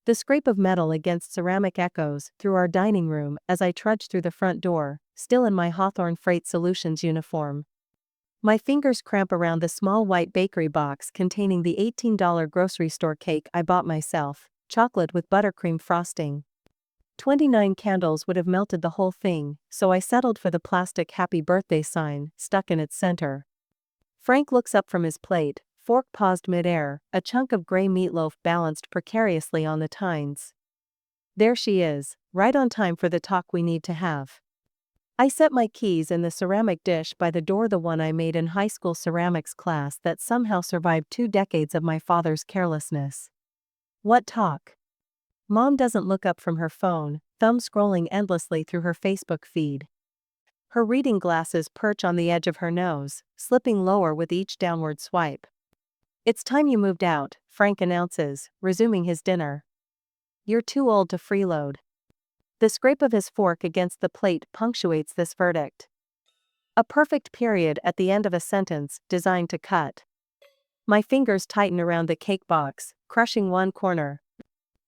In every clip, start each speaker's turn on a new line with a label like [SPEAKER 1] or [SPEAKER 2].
[SPEAKER 1] The scrape of metal against ceramic echoes through our dining room as I trudge through the front door, still in my Hawthorne Freight Solutions uniform. My fingers cramp around the small white bakery box containing the $18 grocery store cake I bought myself, chocolate with buttercream frosting. 29 candles would have melted the whole thing, so I settled for the plastic happy birthday sign stuck in its center. Frank looks up from his plate, fork paused midair, a chunk of gray meatloaf balanced precariously on the tines. There she is, right on time for the talk we need to have. I set my keys in the ceramic dish by the door, the one I made in high school ceramics class that somehow survived 2 decades of my father's carelessness. What talk? Mom doesn't look up from her phone, thumb scrolling endlessly through her Facebook feed. Her reading glasses perch on the edge of her nose, slipping lower with each downward swipe. It's time you moved out, Frank announces, resuming his dinner. You're too old to freeload. The scrape of his fork against the plate punctuates this verdict. A perfect period at the end of a sentence designed to cut. My fingers tighten around the cake box, crushing one corner.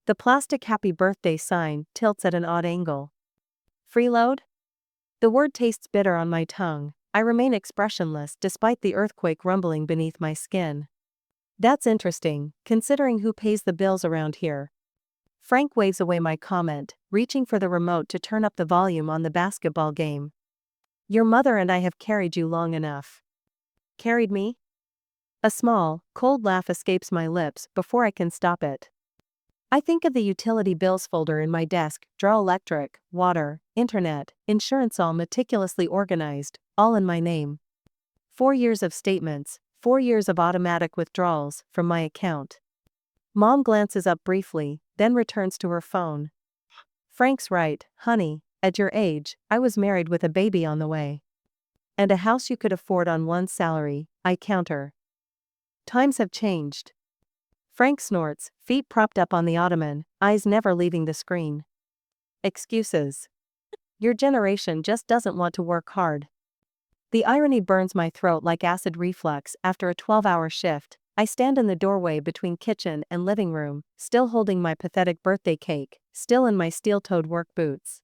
[SPEAKER 1] The plastic happy birthday sign tilts at an odd angle. Freeload? The word tastes bitter on my tongue. I remain expressionless despite the earthquake rumbling beneath my skin. That's interesting, considering who pays the bills around here. Frank waves away my comment, reaching for the remote to turn up the volume on the basketball game. Your mother and I have carried you long enough. Carried me? A small, cold laugh escapes my lips before I can stop it. I think of the utility bills folder in my desk, draw electric, water, internet, insurance, all meticulously organized, all in my name. 4 years of statements, 4 years of automatic withdrawals from my account. Mom glances up briefly, then returns to her phone. Frank's right, honey, at your age, I was married with a baby on the way. And a house you could afford on one salary, I counter. Times have changed. Frank snorts, feet propped up on the ottoman, eyes never leaving the screen. Excuses. Your generation just doesn't want to work hard. The irony burns my throat like acid reflux after a 12-hour shift. I stand in the doorway between kitchen and living room, still holding my pathetic birthday cake, still in my steel-toed work boots.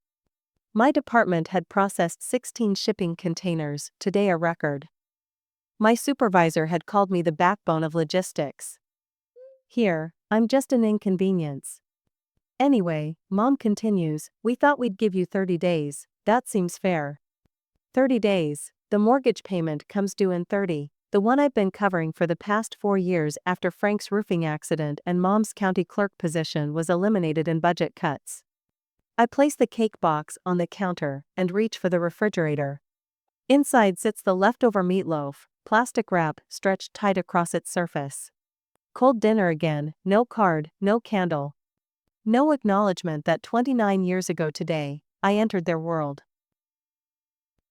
[SPEAKER 1] My department had processed 16 shipping containers, today a record. My supervisor had called me the backbone of logistics. Here, I'm just an inconvenience. Anyway, Mom continues, we thought we'd give you 30 days, that seems fair. 30 days, the mortgage payment comes due in 30, the one I've been covering for the past 4 years after Frank's roofing accident and Mom's county clerk position was eliminated in budget cuts. I place the cake box on the counter and reach for the refrigerator. Inside sits the leftover meatloaf, plastic wrap stretched tight across its surface. Cold dinner again, no card, no candle. No acknowledgement that 29 years ago today, I entered their world.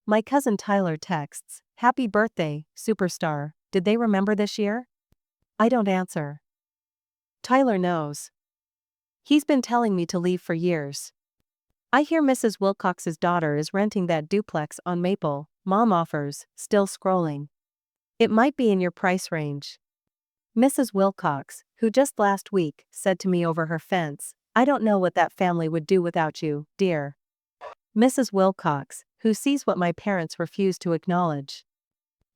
[SPEAKER 1] My cousin Tyler texts, "Happy birthday, superstar, did they remember this year?" I don't answer. Tyler knows. He's been telling me to leave for years. I hear Mrs. Wilcox's daughter is renting that duplex on Maple, Mom offers, still scrolling. It might be in your price range. Mrs. Wilcox, who just last week said to me over her fence, I don't know what that family would do without you, dear. Mrs. Wilcox, who sees what my parents refuse to acknowledge.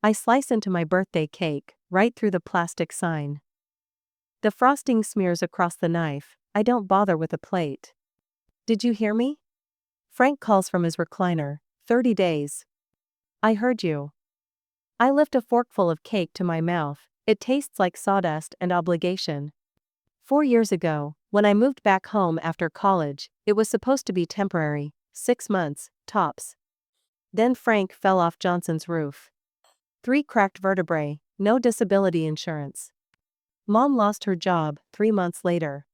[SPEAKER 1] I slice into my birthday cake, right through the plastic sign. The frosting smears across the knife. I don't bother with a plate. Did you hear me? Frank calls from his recliner. 30 days. I heard you. I lift a forkful of cake to my mouth. It tastes like sawdust and obligation. 4 years ago, when I moved back home after college, it was supposed to be temporary, 6 months, tops. Then Frank fell off Johnson's roof. 3 cracked vertebrae, no disability insurance. Mom lost her job 3 months later.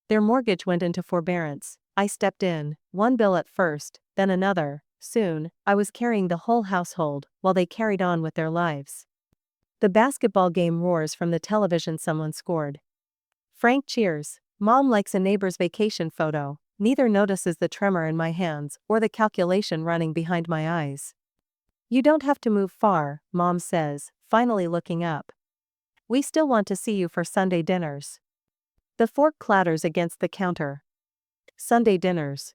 [SPEAKER 1] Their mortgage went into forbearance. I stepped in, one bill at first, then another. Soon, I was carrying the whole household, while they carried on with their lives. The basketball game roars from the television. Someone scored. Frank cheers. Mom likes a neighbor's vacation photo. Neither notices the tremor in my hands or the calculation running behind my eyes. You don't have to move far, Mom says, finally looking up. We still want to see you for Sunday dinners. The fork clatters against the counter. Sunday dinners.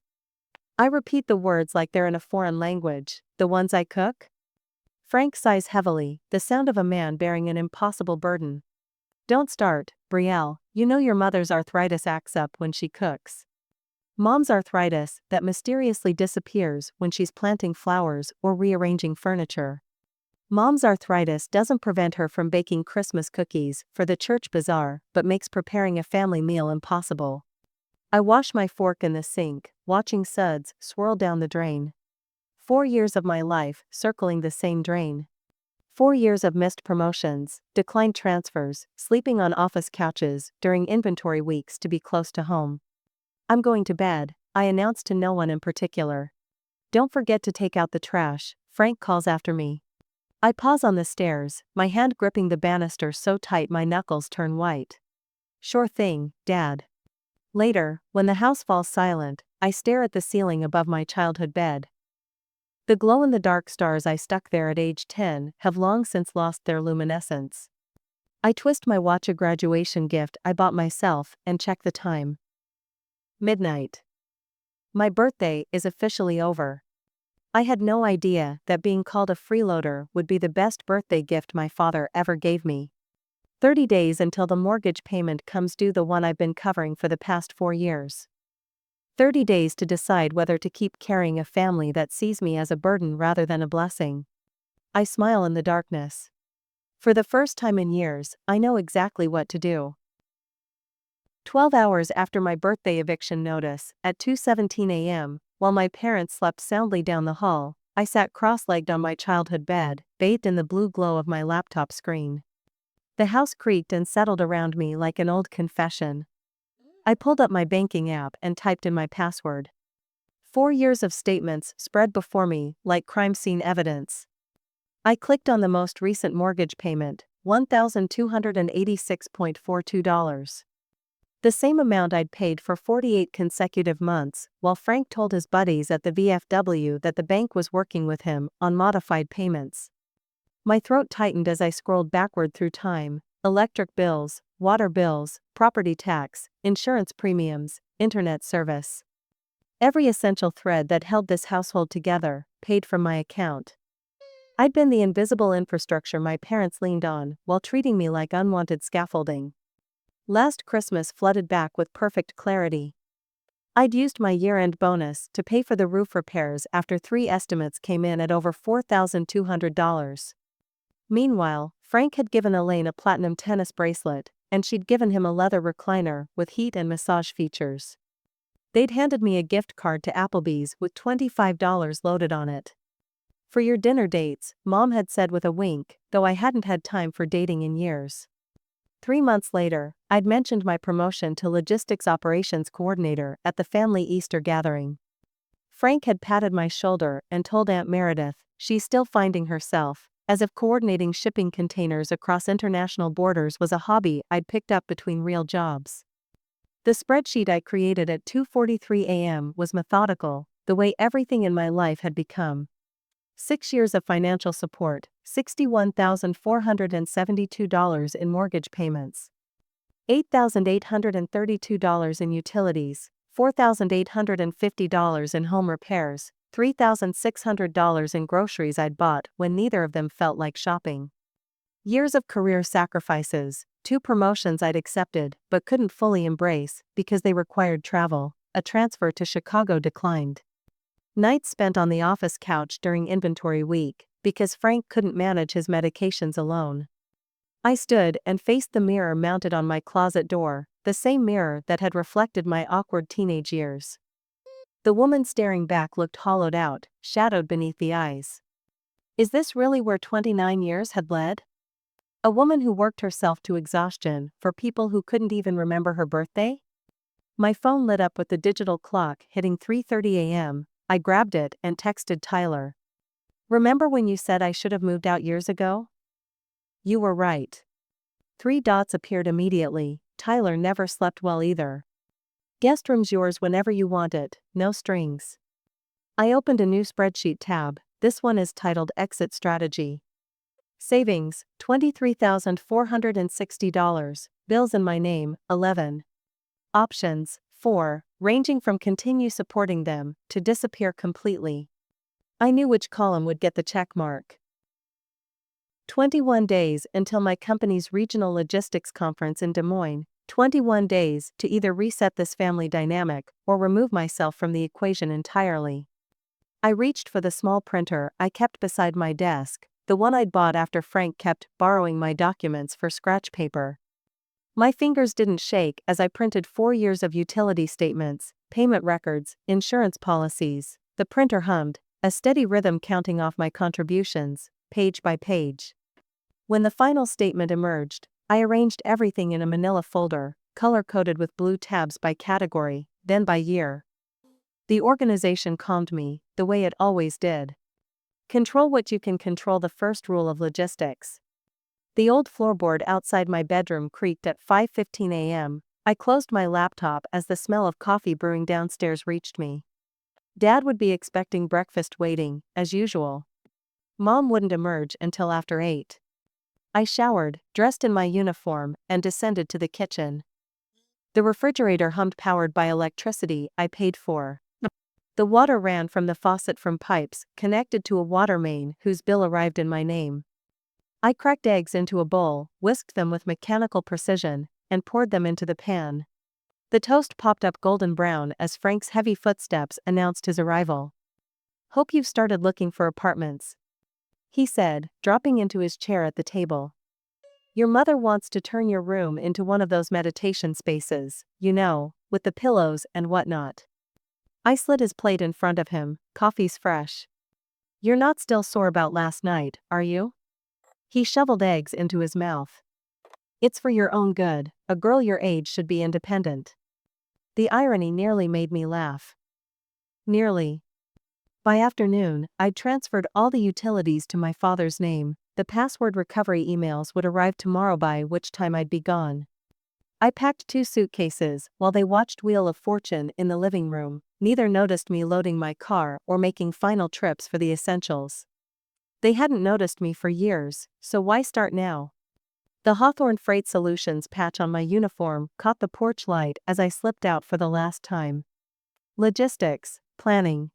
[SPEAKER 1] I repeat the words like they're in a foreign language. The ones I cook? Frank sighs heavily, the sound of a man bearing an impossible burden. Don't start, Brielle, you know your mother's arthritis acts up when she cooks. Mom's arthritis, that mysteriously disappears when she's planting flowers or rearranging furniture. Mom's arthritis doesn't prevent her from baking Christmas cookies for the church bazaar, but makes preparing a family meal impossible. I wash my fork in the sink, watching suds swirl down the drain. 4 years of my life circling the same drain. 4 years of missed promotions, declined transfers, sleeping on office couches during inventory weeks to be close to home. I'm going to bed, I announce to no one in particular. Don't forget to take out the trash, Frank calls after me. I pause on the stairs, my hand gripping the banister so tight my knuckles turn white. Sure thing, Dad. Later, when the house falls silent, I stare at the ceiling above my childhood bed. The glow-in-the-dark stars I stuck there at age 10 have long since lost their luminescence. I twist my watch, a graduation gift I bought myself, and check the time. Midnight. My birthday is officially over. I had no idea that being called a freeloader would be the best birthday gift my father ever gave me. 30 days until the mortgage payment comes due, the one I've been covering for the past 4 years. 30 days to decide whether to keep carrying a family that sees me as a burden rather than a blessing. I smile in the darkness. For the first time in years, I know exactly what to do. 12 hours after my birthday eviction notice, at 2:17 a.m., while my parents slept soundly down the hall, I sat cross-legged on my childhood bed, bathed in the blue glow of my laptop screen. The house creaked and settled around me like an old confession. I pulled up my banking app and typed in my password. 4 years of statements spread before me like crime scene evidence. I clicked on the most recent mortgage payment, $1,286.42. The same amount I'd paid for 48 consecutive months, while Frank told his buddies at the VFW that the bank was working with him on modified payments. My throat tightened as I scrolled backward through time: electric bills, water bills, property tax, insurance premiums, internet service. Every essential thread that held this household together, paid from my account. I'd been the invisible infrastructure my parents leaned on while treating me like unwanted scaffolding. Last Christmas flooded back with perfect clarity. I'd used my year-end bonus to pay for the roof repairs after 3 estimates came in at over $4,200. Meanwhile, Frank had given Elaine a platinum tennis bracelet, and she'd given him a leather recliner with heat and massage features. They'd handed me a gift card to Applebee's with $25 loaded on it. For your dinner dates, Mom had said with a wink, though I hadn't had time for dating in years. 3 months later, I'd mentioned my promotion to logistics operations coordinator at the family Easter gathering. Frank had patted my shoulder and told Aunt Meredith she's still finding herself, as if coordinating shipping containers across international borders was a hobby I'd picked up between real jobs. The spreadsheet I created at 2:43 a.m. was methodical, the way everything in my life had become. 6 years of financial support, $61,472 in mortgage payments, $8,832 in utilities, $4,850 in home repairs, $3,600 in groceries I'd bought when neither of them felt like shopping. Years of career sacrifices, 2 promotions I'd accepted but couldn't fully embrace because they required travel, a transfer to Chicago declined. Nights spent on the office couch during inventory week, because Frank couldn't manage his medications alone. I stood and faced the mirror mounted on my closet door, the same mirror that had reflected my awkward teenage years. The woman staring back looked hollowed out, shadowed beneath the eyes. Is this really where 29 years had led? A woman who worked herself to exhaustion for people who couldn't even remember her birthday? My phone lit up with the digital clock hitting 3:30 a.m. I grabbed it and texted Tyler. Remember when you said I should have moved out years ago? You were right. 3 dots appeared immediately. Tyler never slept well either. Guest room's yours whenever you want it, no strings. I opened a new spreadsheet tab. This one is titled Exit Strategy. Savings, $23,460. Bills in my name, 11. Options 4, ranging from continue supporting them to disappear completely. I knew which column would get the check mark. 21 days until my company's regional logistics conference in Des Moines. 21 days to either reset this family dynamic or remove myself from the equation entirely. I reached for the small printer I kept beside my desk, the one I'd bought after Frank kept borrowing my documents for scratch paper. My fingers didn't shake as I printed 4 years of utility statements, payment records, insurance policies. The printer hummed, a steady rhythm counting off my contributions, page by page. When the final statement emerged, I arranged everything in a manila folder, color-coded with blue tabs by category, then by year. The organization calmed me, the way it always did. Control what you can control, the first rule of logistics. The old floorboard outside my bedroom creaked at 5:15 a.m. I closed my laptop as the smell of coffee brewing downstairs reached me. Dad would be expecting breakfast waiting, as usual. Mom wouldn't emerge until after 8. I showered, dressed in my uniform, and descended to the kitchen. The refrigerator hummed, powered by electricity I paid for. The water ran from the faucet from pipes connected to a water main whose bill arrived in my name. I cracked eggs into a bowl, whisked them with mechanical precision, and poured them into the pan. The toast popped up golden brown as Frank's heavy footsteps announced his arrival. "Hope you've started looking for apartments," he said, dropping into his chair at the table. "Your mother wants to turn your room into one of those meditation spaces, you know, with the pillows and whatnot." I slid his plate in front of him. "Coffee's fresh. You're not still sore about last night, are you?" He shoveled eggs into his mouth. "It's for your own good. A girl your age should be independent." The irony nearly made me laugh. Nearly. By afternoon, I'd transferred all the utilities to my father's name. The password recovery emails would arrive tomorrow, by which time I'd be gone. I packed 2 suitcases while they watched Wheel of Fortune in the living room. Neither noticed me loading my car or making final trips for the essentials. They hadn't noticed me for years, so why start now? The Hawthorne Freight Solutions patch on my uniform caught the porch light as I slipped out for the last time. Logistics, planning,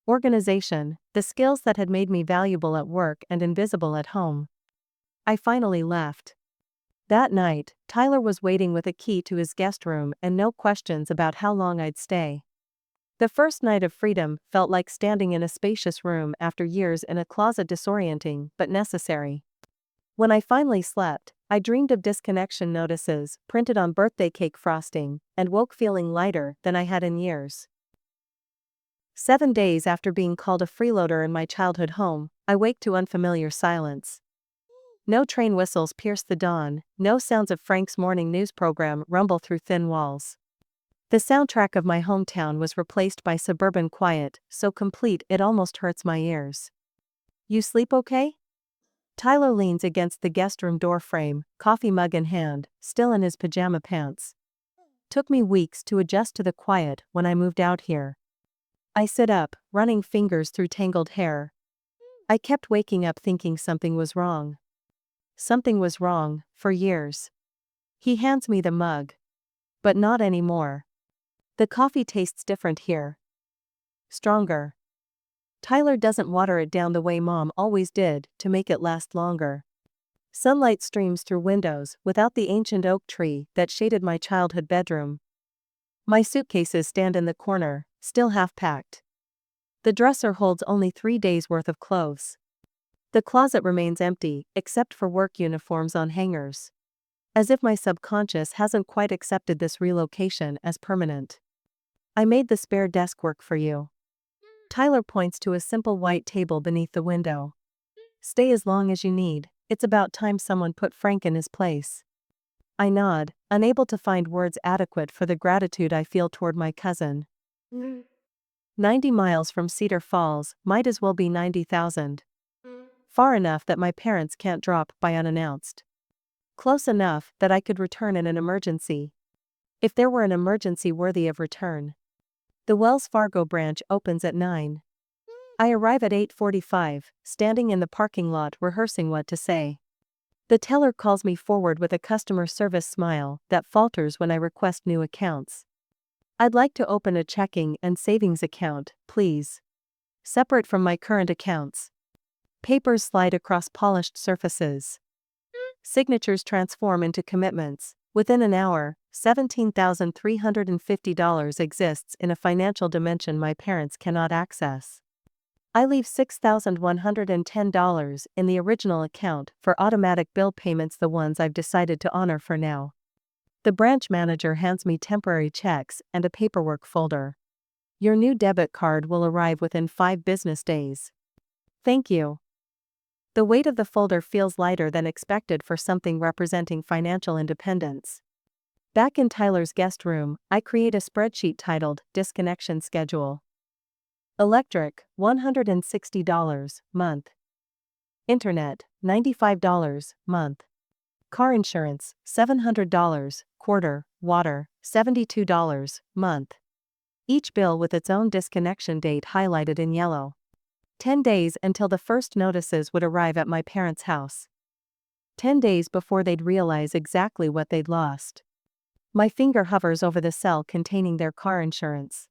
[SPEAKER 1] organization, the skills that had made me valuable at work and invisible at home. I finally left. That night, Tyler was waiting with a key to his guest room and no questions about how long I'd stay. The first night of freedom felt like standing in a spacious room after years in a closet, disorienting but necessary. When I finally slept, I dreamed of disconnection notices printed on birthday cake frosting and woke feeling lighter than I had in years. 7 days after being called a freeloader in my childhood home, I wake to unfamiliar silence. No train whistles pierce the dawn, no sounds of Frank's morning news program rumble through thin walls. The soundtrack of my hometown was replaced by suburban quiet, so complete it almost hurts my ears. "You sleep okay?" Tyler leans against the guest room door frame, coffee mug in hand, still in his pajama pants. "Took me weeks to adjust to the quiet when I moved out here." I sit up, running fingers through tangled hair. I kept waking up thinking something was wrong. Something was wrong, for years. He hands me the mug. But not anymore. The coffee tastes different here. Stronger. Tyler doesn't water it down the way Mom always did to make it last longer. Sunlight streams through windows without the ancient oak tree that shaded my childhood bedroom. My suitcases stand in the corner, still half-packed. The dresser holds only 3 days' worth of clothes. The closet remains empty, except for work uniforms on hangers. As if my subconscious hasn't quite accepted this relocation as permanent. "I made the spare desk work for you." Tyler points to a simple white table beneath the window. "Stay as long as you need, it's about time someone put Frank in his place." I nod, unable to find words adequate for the gratitude I feel toward my cousin. 90 miles from Cedar Falls might as well be 90,000. Far enough that my parents can't drop by unannounced. Close enough that I could return in an emergency. If there were an emergency worthy of return. The Wells Fargo branch opens at 9. I arrive at 8:45, standing in the parking lot rehearsing what to say. The teller calls me forward with a customer service smile that falters when I request new accounts. I'd like to open a checking and savings account, please. Separate from my current accounts. Papers slide across polished surfaces. Signatures transform into commitments. Within an hour, $17,350 exists in a financial dimension my parents cannot access. I leave $6,110 in the original account for automatic bill payments, the ones I've decided to honor for now. The branch manager hands me temporary checks and a paperwork folder. Your new debit card will arrive within 5 business days. Thank you. The weight of the folder feels lighter than expected for something representing financial independence. Back in Tyler's guest room, I create a spreadsheet titled Disconnection Schedule. Electric, $160 month. Internet, $95 month. Car insurance, $700 quarter. Water, $72 month. Each bill with its own disconnection date highlighted in yellow. 10 days until the first notices would arrive at my parents' house. 10 days before they'd realize exactly what they'd lost. My finger hovers over the cell containing their car insurance.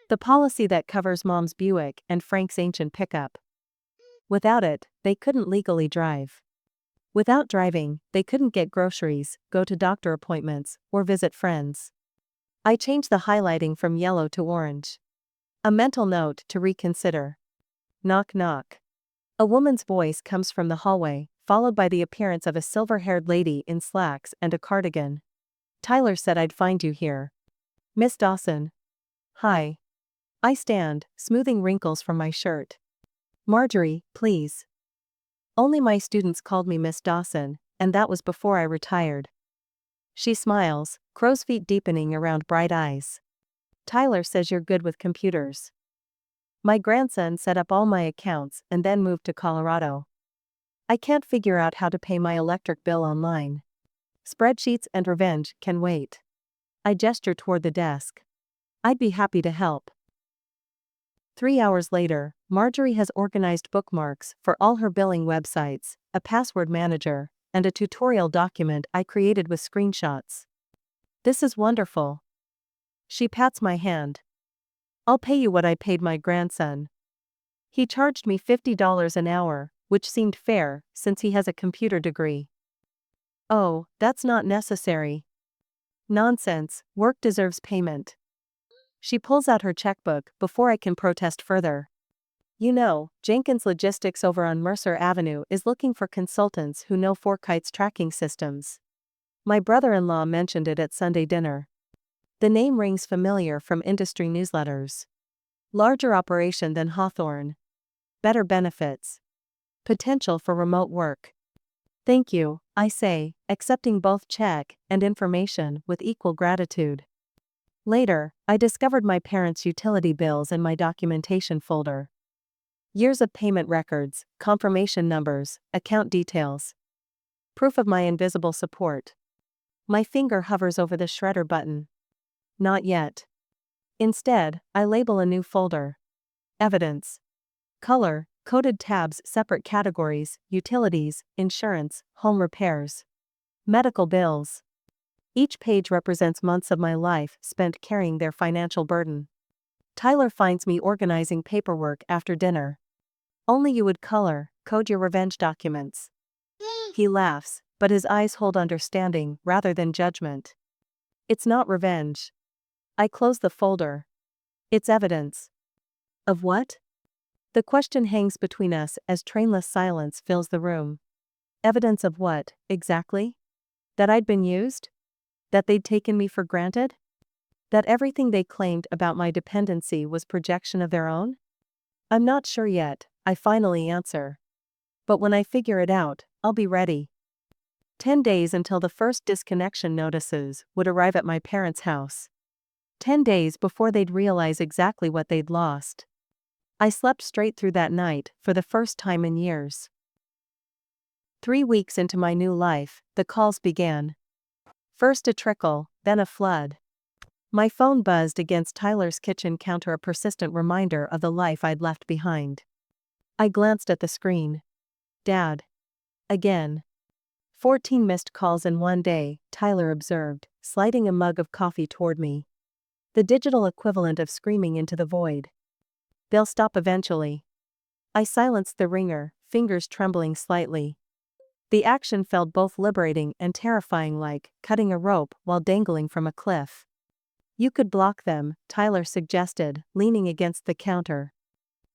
[SPEAKER 1] The policy that covers Mom's Buick and Frank's ancient pickup. Without it, they couldn't legally drive. Without driving, they couldn't get groceries, go to doctor appointments, or visit friends. I change the highlighting from yellow to orange. A mental note to reconsider. Knock knock. A woman's voice comes from the hallway, followed by the appearance of a silver-haired lady in slacks and a cardigan. Tyler said I'd find you here. Miss Dawson. Hi. I stand, smoothing wrinkles from my shirt. Marjorie, please. Only my students called me Miss Dawson, and that was before I retired. She smiles, crow's feet deepening around bright eyes. Tyler says you're good with computers. My grandson set up all my accounts and then moved to Colorado. I can't figure out how to pay my electric bill online. Spreadsheets and revenge can wait. I gesture toward the desk. I'd be happy to help. 3 hours later, Marjorie has organized bookmarks for all her billing websites, a password manager, and a tutorial document I created with screenshots. This is wonderful. She pats my hand. I'll pay you what I paid my grandson. He charged me $50 an hour, which seemed fair, since he has a computer degree. Oh, that's not necessary. Nonsense, work deserves payment. She pulls out her checkbook before I can protest further. You know, Jenkins Logistics over on Mercer Avenue is looking for consultants who know FourKite's tracking systems. My brother-in-law mentioned it at Sunday dinner. The name rings familiar from industry newsletters. Larger operation than Hawthorne. Better benefits. Potential for remote work. Thank you, I say, accepting both check and information with equal gratitude. Later, I discovered my parents' utility bills in my documentation folder. Years of payment records, confirmation numbers, account details. Proof of my invisible support. My finger hovers over the shredder button. Not yet. Instead, I label a new folder. Evidence. Color, coded tabs, separate categories, utilities, insurance, home repairs. Medical bills. Each page represents months of my life spent carrying their financial burden. Tyler finds me organizing paperwork after dinner. Only you would code your revenge documents. He laughs, but his eyes hold understanding rather than judgment. It's not revenge. I close the folder. It's evidence. Of what? The question hangs between us as trainless silence fills the room. Evidence of what, exactly? That I'd been used? That they'd taken me for granted? That everything they claimed about my dependency was projection of their own? I'm not sure yet, I finally answer. But when I figure it out, I'll be ready. 10 days until the first disconnection notices would arrive at my parents' house. 10 days before they'd realize exactly what they'd lost. I slept straight through that night for the first time in years. 3 weeks into my new life, the calls began. First a trickle, then a flood. My phone buzzed against Tyler's kitchen counter, a persistent reminder of the life I'd left behind. I glanced at the screen. Dad. Again. 14 missed calls in one day, Tyler observed, sliding a mug of coffee toward me. The digital equivalent of screaming into the void. They'll stop eventually. I silenced the ringer, fingers trembling slightly. The action felt both liberating and terrifying, like cutting a rope while dangling from a cliff. You could block them, Tyler suggested, leaning against the counter.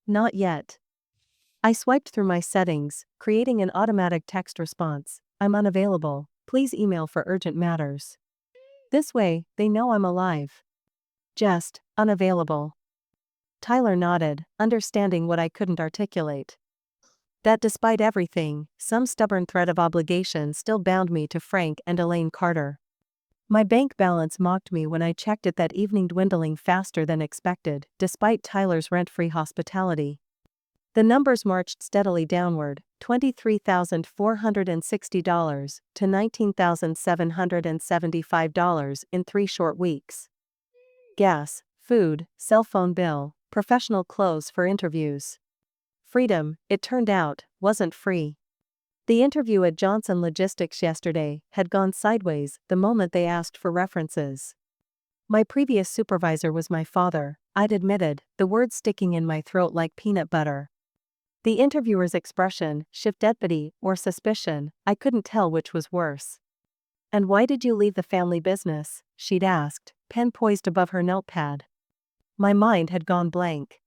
[SPEAKER 1] Not yet. I swiped through my settings, creating an automatic text response. I'm unavailable. Please email for urgent matters. This way, they know I'm alive. Just, unavailable. Tyler nodded, understanding what I couldn't articulate. That despite everything, some stubborn thread of obligation still bound me to Frank and Elaine Carter. My bank balance mocked me when I checked it that evening, dwindling faster than expected, despite Tyler's rent-free hospitality. The numbers marched steadily downward, $23,460 to $19,775 in 3 short weeks. Gas, food, cell phone bill, professional clothes for interviews. Freedom, it turned out, wasn't free. The interview at Johnson Logistics yesterday had gone sideways the moment they asked for references. My previous supervisor was my father, I'd admitted, the words sticking in my throat like peanut butter. The interviewer's expression, shift-empathy or suspicion, I couldn't tell which was worse. And why did you leave the family business? She'd asked, pen poised above her notepad. My mind had gone blank.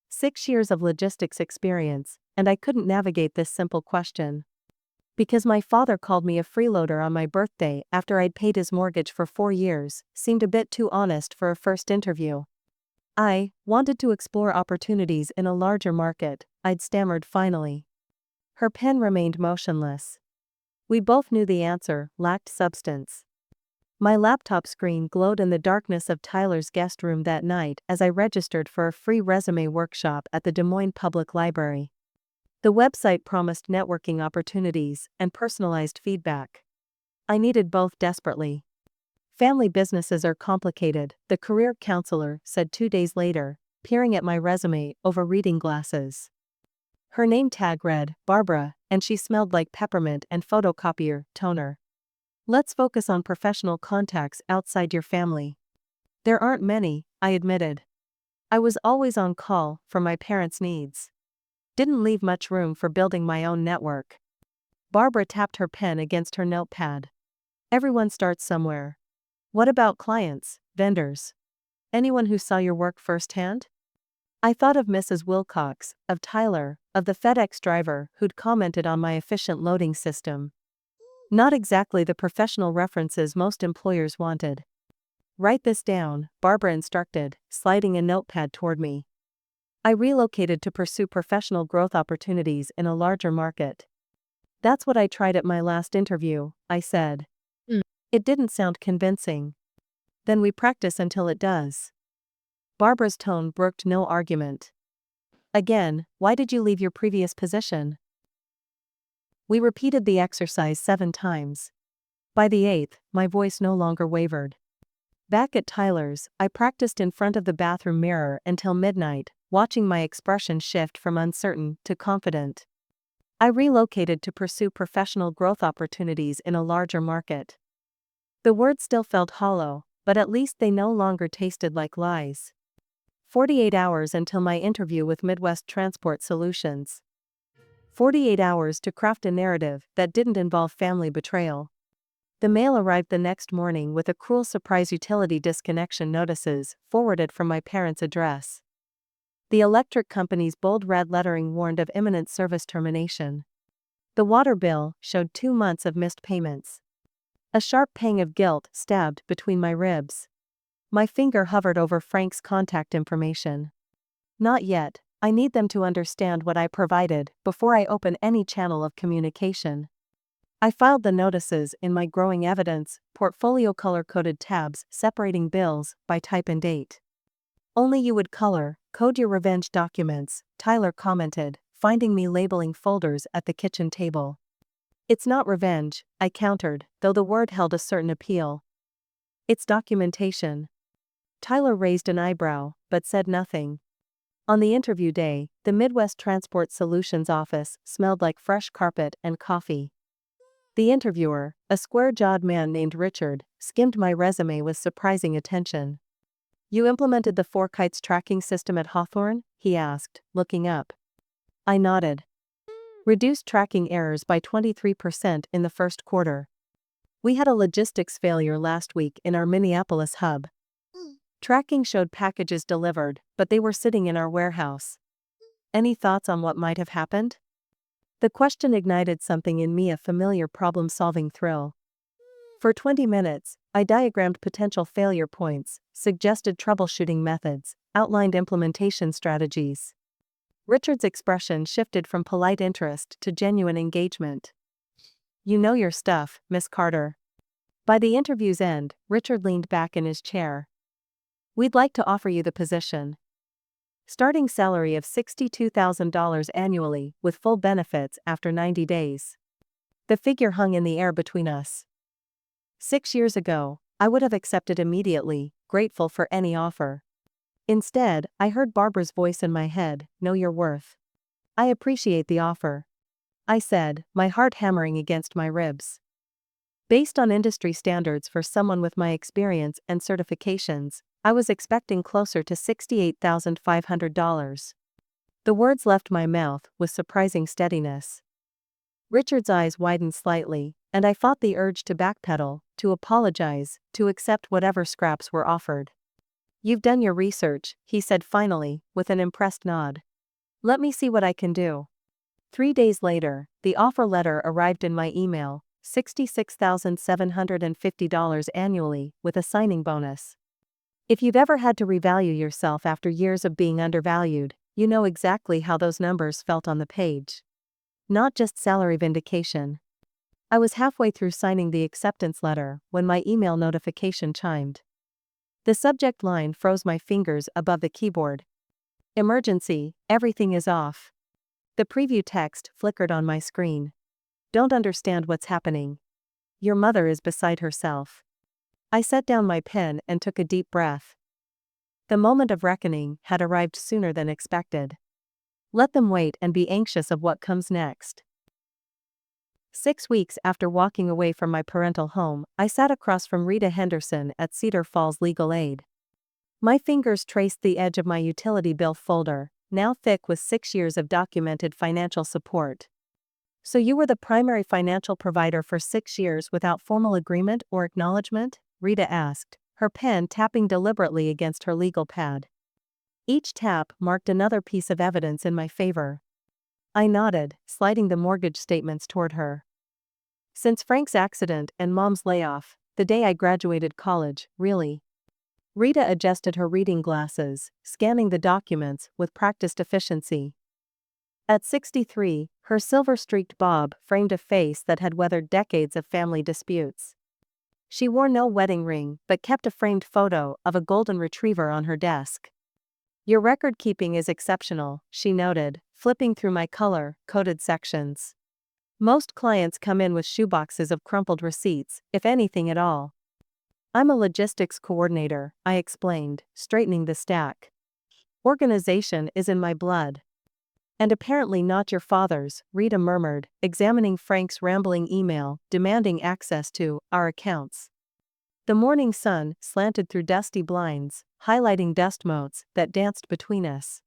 [SPEAKER 1] 6 years of logistics experience, and I couldn't navigate this simple question. Because my father called me a freeloader on my birthday after I'd paid his mortgage for 4 years, seemed a bit too honest for a first interview. I wanted to explore opportunities in a larger market, I'd stammered finally. Her pen remained motionless. We both knew the answer lacked substance. My laptop screen glowed in the darkness of Tyler's guest room that night as I registered for a free resume workshop at the Des Moines Public Library. The website promised networking opportunities and personalized feedback. I needed both desperately. Family businesses are complicated, the career counselor said 2 days later, peering at my resume over reading glasses. Her name tag read, Barbara, and she smelled like peppermint and photocopier toner. Let's focus on professional contacts outside your family. There aren't many, I admitted. I was always on call for my parents' needs. Didn't leave much room for building my own network. Barbara tapped her pen against her notepad. Everyone starts somewhere. What about clients, vendors? Anyone who saw your work firsthand? I thought of Mrs. Wilcox, of Tyler, of the FedEx driver who'd commented on my efficient loading system. Not exactly the professional references most employers wanted. Write this down, Barbara instructed, sliding a notepad toward me. I relocated to pursue professional growth opportunities in a larger market. That's what I tried at my last interview, I said. It didn't sound convincing. Then we practice until it does. Barbara's tone brooked no argument. Again, why did you leave your previous position? We repeated the exercise 7 times. By the 8th, my voice no longer wavered. Back at Tyler's, I practiced in front of the bathroom mirror until midnight, watching my expression shift from uncertain to confident. I relocated to pursue professional growth opportunities in a larger market. The words still felt hollow, but at least they no longer tasted like lies. 48 hours until my interview with Midwest Transport Solutions. 48 hours to craft a narrative that didn't involve family betrayal. The mail arrived the next morning with a cruel surprise: utility disconnection notices, forwarded from my parents' address. The electric company's bold red lettering warned of imminent service termination. The water bill showed 2 months of missed payments. A sharp pang of guilt stabbed between my ribs. My finger hovered over Frank's contact information. Not yet, I need them to understand what I provided before I open any channel of communication. I filed the notices in my growing evidence portfolio color-coded tabs separating bills by type and date. Only you would code your revenge documents, Tyler commented, finding me labeling folders at the kitchen table. It's not revenge, I countered, though the word held a certain appeal. It's documentation. Tyler raised an eyebrow, but said nothing. On the interview day, the Midwest Transport Solutions office smelled like fresh carpet and coffee. The interviewer, a square-jawed man named Richard, skimmed my resume with surprising attention. "You implemented the Four Kites tracking system at Hawthorne?" he asked, looking up. I nodded. "Reduced tracking errors by 23% in the first quarter. We had a logistics failure last week in our Minneapolis hub. Tracking showed packages delivered, but they were sitting in our warehouse. Any thoughts on what might have happened?" The question ignited something in me, a familiar problem-solving thrill. For 20 minutes, I diagrammed potential failure points, suggested troubleshooting methods, outlined implementation strategies. Richard's expression shifted from polite interest to genuine engagement. "You know your stuff, Miss Carter." By the interview's end, Richard leaned back in his chair. "We'd like to offer you the position. Starting salary of $62,000 annually, with full benefits after 90 days. The figure hung in the air between us. 6 years ago, I would have accepted immediately, grateful for any offer. Instead, I heard Barbara's voice in my head, "Know your worth." "I appreciate the offer," I said, my heart hammering against my ribs. Based on industry standards for someone with my experience and certifications, I was expecting closer to $68,500. The words left my mouth with surprising steadiness. Richard's eyes widened slightly, and I fought the urge to backpedal, to apologize, to accept whatever scraps were offered. "You've done your research," he said finally, with an impressed nod. "Let me see what I can do." 3 days later, the offer letter arrived in my email, $66,750 annually, with a signing bonus. If you've ever had to revalue yourself after years of being undervalued, you know exactly how those numbers felt on the page. Not just salary vindication. I was halfway through signing the acceptance letter when my email notification chimed. The subject line froze my fingers above the keyboard. "Emergency, everything is off." The preview text flickered on my screen. "Don't understand what's happening. Your mother is beside herself." I set down my pen and took a deep breath. The moment of reckoning had arrived sooner than expected. Let them wait and be anxious of what comes next. 6 weeks after walking away from my parental home, I sat across from Rita Henderson at Cedar Falls Legal Aid. My fingers traced the edge of my utility bill folder, now thick with 6 years of documented financial support. "So you were the primary financial provider for 6 years without formal agreement or acknowledgement?" Rita asked, her pen tapping deliberately against her legal pad. Each tap marked another piece of evidence in my favor. I nodded, sliding the mortgage statements toward her. "Since Frank's accident and Mom's layoff, the day I graduated college, really." Rita adjusted her reading glasses, scanning the documents with practiced efficiency. At 63, her silver-streaked bob framed a face that had weathered decades of family disputes. She wore no wedding ring but kept a framed photo of a golden retriever on her desk. "Your record-keeping is exceptional," she noted, flipping through my color-coded sections. "Most clients come in with shoeboxes of crumpled receipts, if anything at all." "I'm a logistics coordinator," I explained, straightening the stack. "Organization is in my blood." "And apparently not your father's," Rita murmured, examining Frank's rambling email, demanding access to our accounts. The morning sun slanted through dusty blinds, highlighting dust motes that danced between us.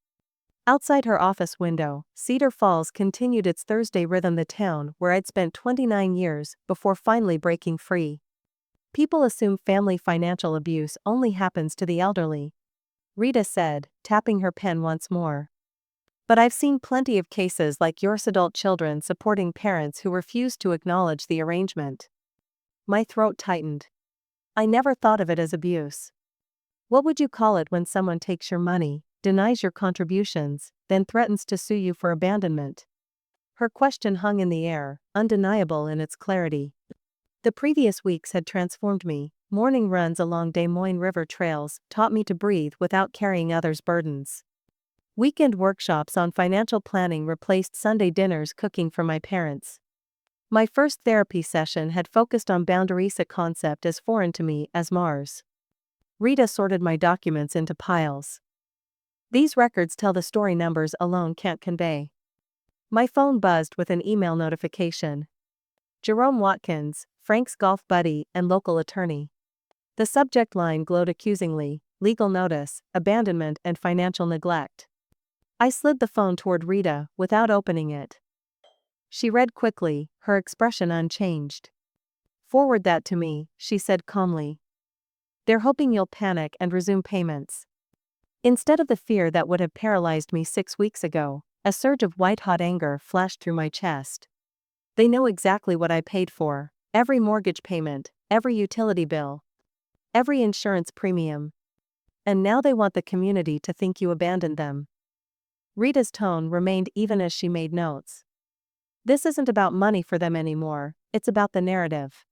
[SPEAKER 1] Outside her office window, Cedar Falls continued its Thursday rhythm, the town where I'd spent 29 years before finally breaking free. "People assume family financial abuse only happens to the elderly," Rita said, tapping her pen once more. "But I've seen plenty of cases like yours, adult children supporting parents who refuse to acknowledge the arrangement." My throat tightened. I never thought of it as abuse. "What would you call it when someone takes your money, denies your contributions, then threatens to sue you for abandonment?" Her question hung in the air, undeniable in its clarity. The previous weeks had transformed me. Morning runs along Des Moines River trails taught me to breathe without carrying others' burdens. Weekend workshops on financial planning replaced Sunday dinners cooking for my parents. My first therapy session had focused on boundaries, a concept as foreign to me as Mars. Rita sorted my documents into piles. "These records tell the story numbers alone can't convey." My phone buzzed with an email notification. Jerome Watkins, Frank's golf buddy and local attorney. The subject line glowed accusingly: legal notice, abandonment and financial neglect. I slid the phone toward Rita without opening it. She read quickly, her expression unchanged. "Forward that to me," she said calmly. "They're hoping you'll panic and resume payments." Instead of the fear that would have paralyzed me 6 weeks ago, a surge of white-hot anger flashed through my chest. They know exactly what I paid for: every mortgage payment, every utility bill, every insurance premium. And now they want the community to think you abandoned them. Rita's tone remained even as she made notes. "This isn't about money for them anymore, it's about the narrative."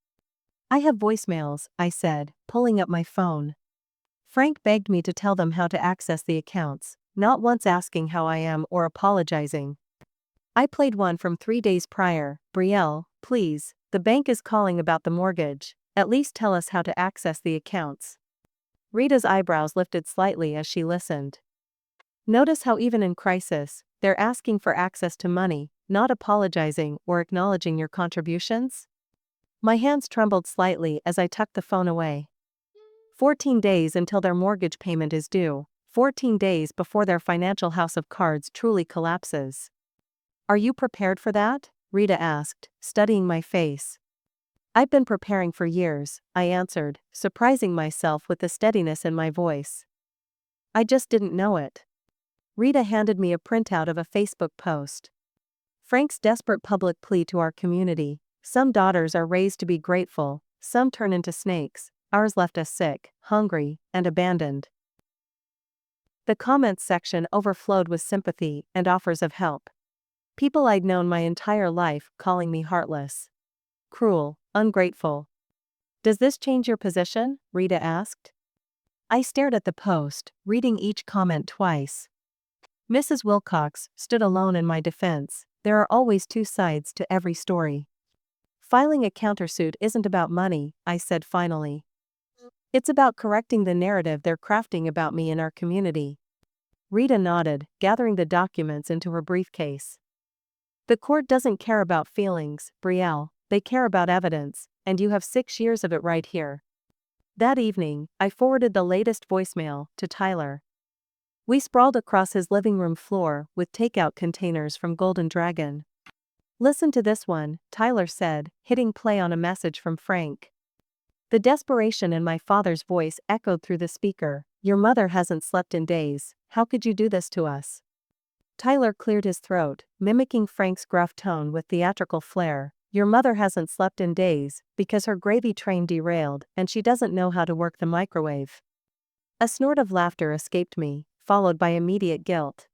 [SPEAKER 1] "I have voicemails," I said, pulling up my phone. "Frank begged me to tell them how to access the accounts, not once asking how I am or apologizing." I played one from 3 days prior. "Brielle, please, the bank is calling about the mortgage. At least tell us how to access the accounts." Rita's eyebrows lifted slightly as she listened. "Notice how even in crisis, they're asking for access to money, not apologizing or acknowledging your contributions?" My hands trembled slightly as I tucked the phone away. 14 days until their mortgage payment is due, 14 days before their financial house of cards truly collapses. "Are you prepared for that?" Rita asked, studying my face. "I've been preparing for years," I answered, surprising myself with the steadiness in my voice. "I just didn't know it." Rita handed me a printout of a Facebook post. "Frank's desperate public plea to our community: some daughters are raised to be grateful, some turn into snakes, ours left us sick, hungry, and abandoned." The comments section overflowed with sympathy and offers of help. People I'd known my entire life calling me heartless, cruel, ungrateful. "Does this change your position?" Rita asked. I stared at the post, reading each comment twice. Mrs. Wilcox stood alone in my defense: there are always two sides to every story. "Filing a countersuit isn't about money," I said finally. "It's about correcting the narrative they're crafting about me in our community." Rita nodded, gathering the documents into her briefcase. "The court doesn't care about feelings, Brielle, they care about evidence, and you have 6 years of it right here." That evening, I forwarded the latest voicemail to Tyler. We sprawled across his living room floor with takeout containers from Golden Dragon. "Listen to this one," Tyler said, hitting play on a message from Frank. The desperation in my father's voice echoed through the speaker. "Your mother hasn't slept in days. How could you do this to us?" Tyler cleared his throat, mimicking Frank's gruff tone with theatrical flair. "Your mother hasn't slept in days because her gravy train derailed and she doesn't know how to work the microwave." A snort of laughter escaped me, followed by immediate guilt.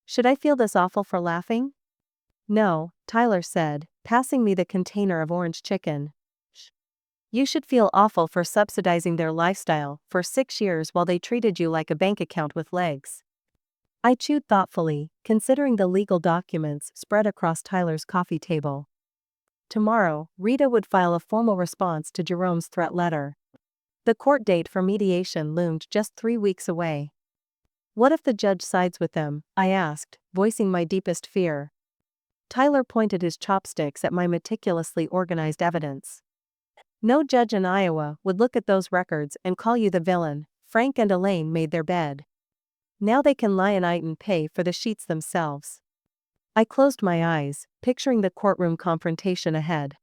[SPEAKER 1] Should I feel this awful for laughing? "No," Tyler said, passing me the container of orange chicken. "You should feel awful for subsidizing their lifestyle for 6 years while they treated you like a bank account with legs." I chewed thoughtfully, considering the legal documents spread across Tyler's coffee table. Tomorrow, Rita would file a formal response to Jerome's threat letter. The court date for mediation loomed just 3 weeks away. What if the judge sides with them? I asked, voicing my deepest fear. Tyler pointed his chopsticks at my meticulously organized evidence. "No judge in Iowa would look at those records and call you the villain. Frank and Elaine made their bed. Now they can lie in it and pay for the sheets themselves." I closed my eyes, picturing the courtroom confrontation ahead.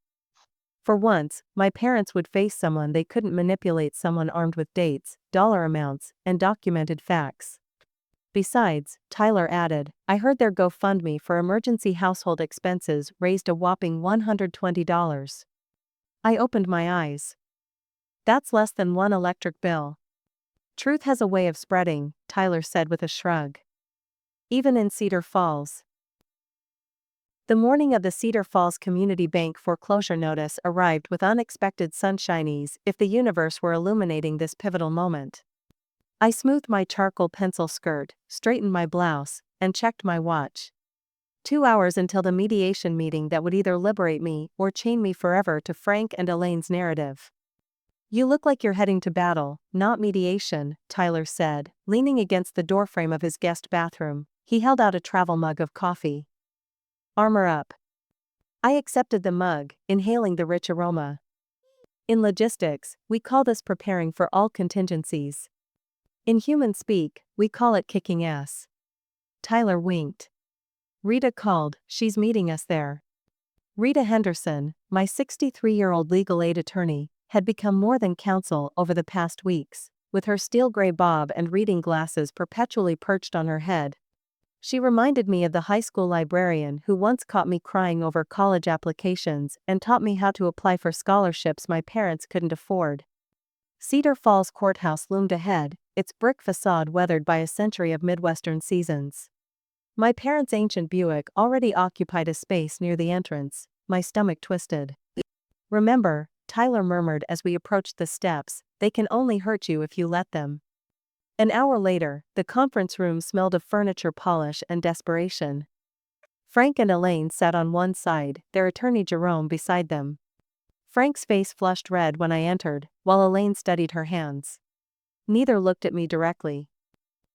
[SPEAKER 1] For once, my parents would face someone they couldn't manipulate, someone armed with dates, dollar amounts, and documented facts. Besides, Tyler added, "I heard their GoFundMe for emergency household expenses raised a whopping $120. I opened my eyes. "That's less than one electric bill." "Truth has a way of spreading," Tyler said with a shrug. "Even in Cedar Falls." The morning of the Cedar Falls Community Bank foreclosure notice arrived with unexpected sunshinies if the universe were illuminating this pivotal moment. I smoothed my charcoal pencil skirt, straightened my blouse, and checked my watch. 2 hours until the mediation meeting that would either liberate me or chain me forever to Frank and Elaine's narrative. "You look like you're heading to battle, not mediation," Tyler said, leaning against the doorframe of his guest bathroom. He held out a travel mug of coffee. "Armor up." I accepted the mug, inhaling the rich aroma. In logistics, we call this preparing for all contingencies. In human speak, we call it kicking ass. Tyler winked. Rita called, she's meeting us there. Rita Henderson, my 63-year-old legal aid attorney, had become more than counsel over the past weeks, with her steel gray bob and reading glasses perpetually perched on her head. She reminded me of the high school librarian who once caught me crying over college applications and taught me how to apply for scholarships my parents couldn't afford. Cedar Falls Courthouse loomed ahead, its brick facade weathered by a century of Midwestern seasons. My parents' ancient Buick already occupied a space near the entrance. My stomach twisted. Remember, Tyler murmured as we approached the steps, they can only hurt you if you let them. An hour later, the conference room smelled of furniture polish and desperation. Frank and Elaine sat on one side, their attorney Jerome beside them. Frank's face flushed red when I entered, while Elaine studied her hands. Neither looked at me directly.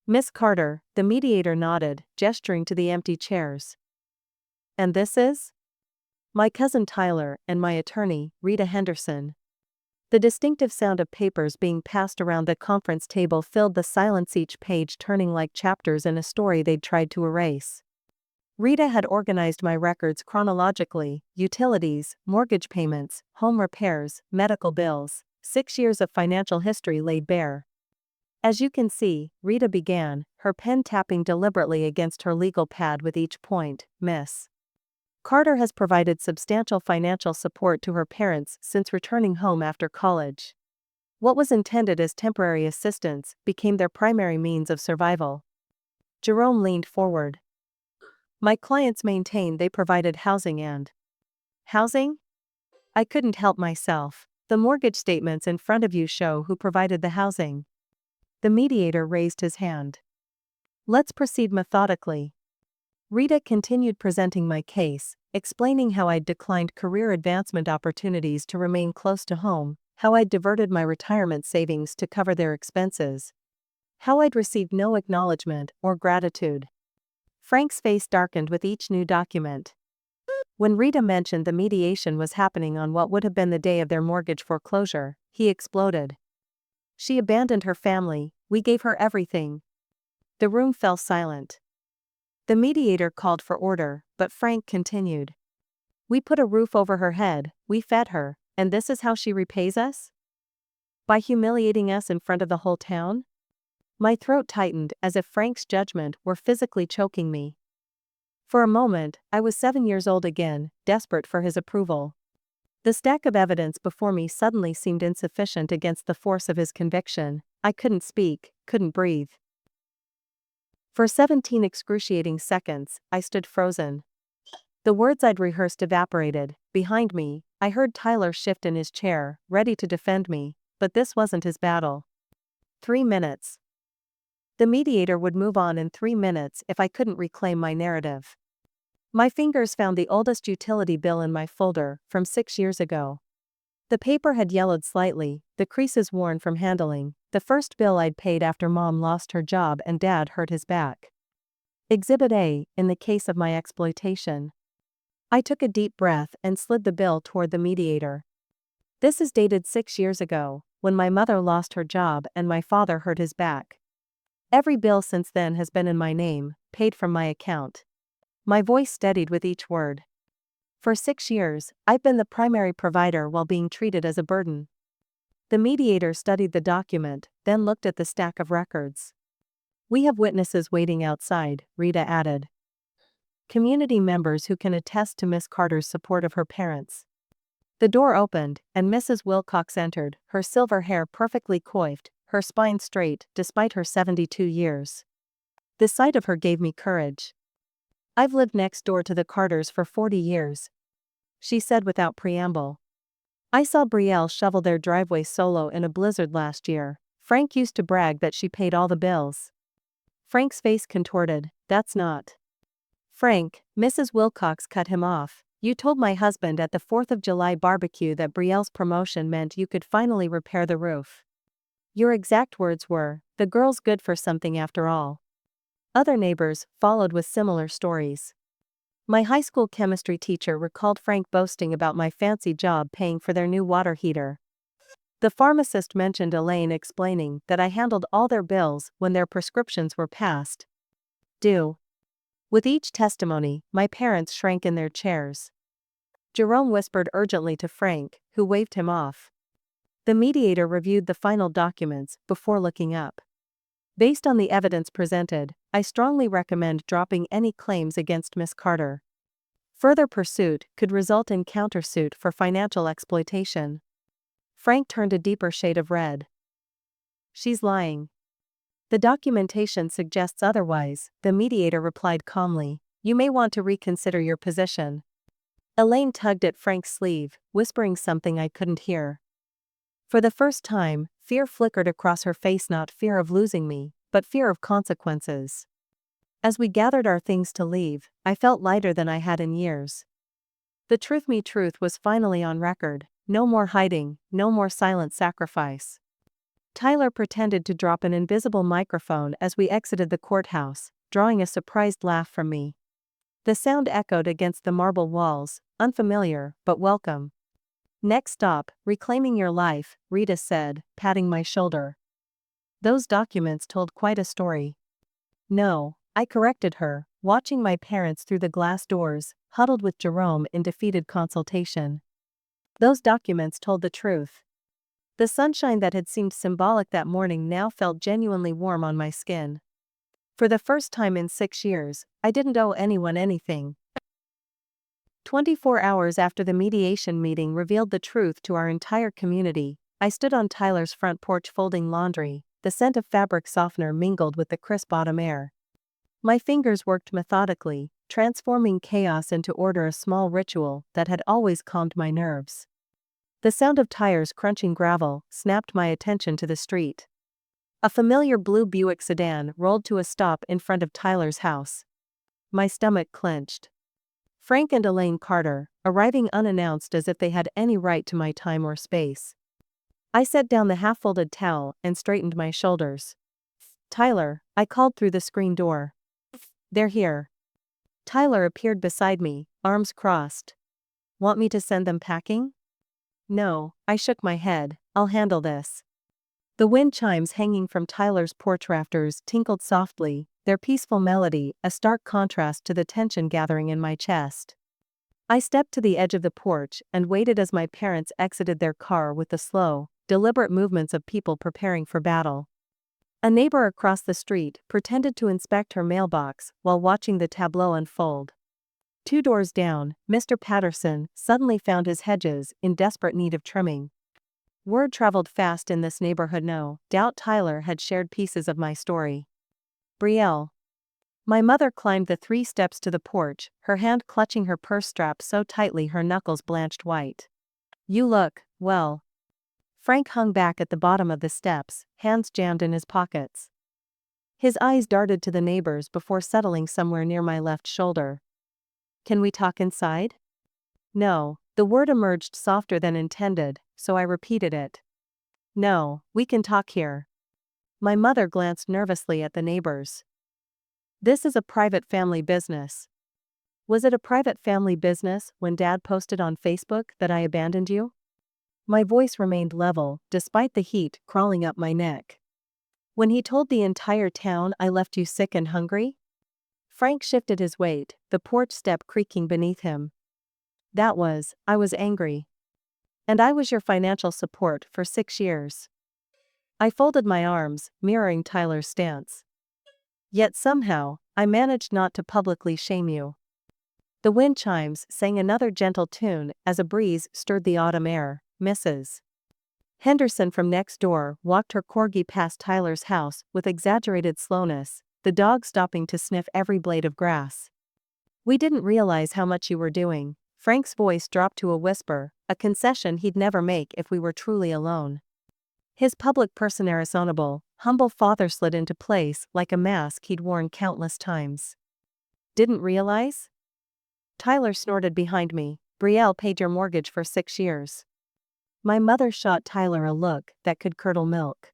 [SPEAKER 1] Miss Carter, the mediator nodded, gesturing to the empty chairs. And this is? My cousin Tyler and my attorney, Rita Henderson. The distinctive sound of papers being passed around the conference table filled the silence, each page turning like chapters in a story they'd tried to erase. Rita had organized my records chronologically: utilities, mortgage payments, home repairs, medical bills, 6 years of financial history laid bare. As you can see, Rita began, her pen tapping deliberately against her legal pad with each point. Miss Carter has provided substantial financial support to her parents since returning home after college. What was intended as temporary assistance became their primary means of survival. Jerome leaned forward. My clients maintain they provided housing and housing? I couldn't help myself. The mortgage statements in front of you show who provided the housing. The mediator raised his hand. Let's proceed methodically. Rita continued presenting my case, explaining how I'd declined career advancement opportunities to remain close to home, how I'd diverted my retirement savings to cover their expenses, how I'd received no acknowledgement or gratitude. Frank's face darkened with each new document. When Rita mentioned the mediation was happening on what would have been the day of their mortgage foreclosure, he exploded. She abandoned her family, we gave her everything. The room fell silent. The mediator called for order, but Frank continued. We put a roof over her head, we fed her, and this is how she repays us? By humiliating us in front of the whole town? My throat tightened as if Frank's judgment were physically choking me. For a moment, I was 7 years old again, desperate for his approval. The stack of evidence before me suddenly seemed insufficient against the force of his conviction. I couldn't speak, couldn't breathe. For 17 excruciating seconds, I stood frozen. The words I'd rehearsed evaporated. Behind me, I heard Tyler shift in his chair, ready to defend me, but this wasn't his battle. 3 minutes. The mediator would move on in 3 minutes if I couldn't reclaim my narrative. My fingers found the oldest utility bill in my folder, from 6 years ago. The paper had yellowed slightly, the creases worn from handling, the first bill I'd paid after Mom lost her job and Dad hurt his back. Exhibit A, in the case of my exploitation. I took a deep breath and slid the bill toward the mediator. This is dated 6 years ago, when my mother lost her job and my father hurt his back. Every bill since then has been in my name, paid from my account. My voice steadied with each word. For 6 years, I've been the primary provider while being treated as a burden. The mediator studied the document, then looked at the stack of records. We have witnesses waiting outside, Rita added. Community members who can attest to Miss Carter's support of her parents. The door opened, and Mrs. Wilcox entered, her silver hair perfectly coiffed, her spine straight, despite her 72 years. The sight of her gave me courage. I've lived next door to the Carters for 40 years, she said without preamble. I saw Brielle shovel their driveway solo in a blizzard last year. Frank used to brag that she paid all the bills. Frank's face contorted. That's not. Frank, Mrs. Wilcox cut him off. You told my husband at the 4th of July barbecue that Brielle's promotion meant you could finally repair the roof. Your exact words were, the girl's good for something after all. Other neighbors followed with similar stories. My high school chemistry teacher recalled Frank boasting about my fancy job paying for their new water heater. The pharmacist mentioned Elaine explaining that I handled all their bills when their prescriptions were past due. With each testimony, my parents shrank in their chairs. Jerome whispered urgently to Frank, who waved him off. The mediator reviewed the final documents before looking up. Based on the evidence presented, I strongly recommend dropping any claims against Miss Carter. Further pursuit could result in countersuit for financial exploitation. Frank turned a deeper shade of red. She's lying. The documentation suggests otherwise, the mediator replied calmly. You may want to reconsider your position. Elaine tugged at Frank's sleeve, whispering something I couldn't hear. For the first time, fear flickered across her face, not fear of losing me, but fear of consequences. As we gathered our things to leave, I felt lighter than I had in years. The truth was finally on record. No more hiding, no more silent sacrifice. Tyler pretended to drop an invisible microphone as we exited the courthouse, drawing a surprised laugh from me. The sound echoed against the marble walls, unfamiliar, but welcome. Next stop, reclaiming your life, Rita said, patting my shoulder. Those documents told quite a story. No, I corrected her, watching my parents through the glass doors, huddled with Jerome in defeated consultation. Those documents told the truth. The sunshine that had seemed symbolic that morning now felt genuinely warm on my skin. For the first time in 6 years, I didn't owe anyone anything. 24 hours after the mediation meeting revealed the truth to our entire community, I stood on Tyler's front porch folding laundry. The scent of fabric softener mingled with the crisp autumn air. My fingers worked methodically, transforming chaos into order, a small ritual that had always calmed my nerves. The sound of tires crunching gravel snapped my attention to the street. A familiar blue Buick sedan rolled to a stop in front of Tyler's house. My stomach clenched. Frank and Elaine Carter, arriving unannounced as if they had any right to my time or space. I set down the half-folded towel and straightened my shoulders. Tyler, I called through the screen door. They're here. Tyler appeared beside me, arms crossed. Want me to send them packing? No, I shook my head. I'll handle this. The wind chimes hanging from Tyler's porch rafters tinkled softly, their peaceful melody a stark contrast to the tension gathering in my chest. I stepped to the edge of the porch and waited as my parents exited their car with the slow, deliberate movements of people preparing for battle. A neighbor across the street pretended to inspect her mailbox while watching the tableau unfold. 2 doors down, Mr. Patterson suddenly found his hedges in desperate need of trimming. Word traveled fast in this neighborhood. No doubt Tyler had shared pieces of my story. Brielle. My mother climbed the 3 steps to the porch, her hand clutching her purse strap so tightly her knuckles blanched white. You look, well. Frank hung back at the bottom of the steps, hands jammed in his pockets. His eyes darted to the neighbors before settling somewhere near my left shoulder. Can we talk inside? No, the word emerged softer than intended, so I repeated it. No, we can talk here. My mother glanced nervously at the neighbors. This is a private family business. Was it a private family business when Dad posted on Facebook that I abandoned you? My voice remained level, despite the heat crawling up my neck. When he told the entire town I left you sick and hungry? Frank shifted his weight, the porch step creaking beneath him. I was angry. And I was your financial support for 6 years. I folded my arms, mirroring Tyler's stance. Yet somehow, I managed not to publicly shame you. The wind chimes sang another gentle tune as a breeze stirred the autumn air. Mrs. Henderson from next door walked her corgi past Tyler's house with exaggerated slowness, the dog stopping to sniff every blade of grass. We didn't realize how much you were doing. Frank's voice dropped to a whisper, a concession he'd never make if we were truly alone. His public personifiable, humble father slid into place like a mask he'd worn countless times. Didn't realize? Tyler snorted behind me. Brielle paid your mortgage for 6 years. My mother shot Tyler a look that could curdle milk.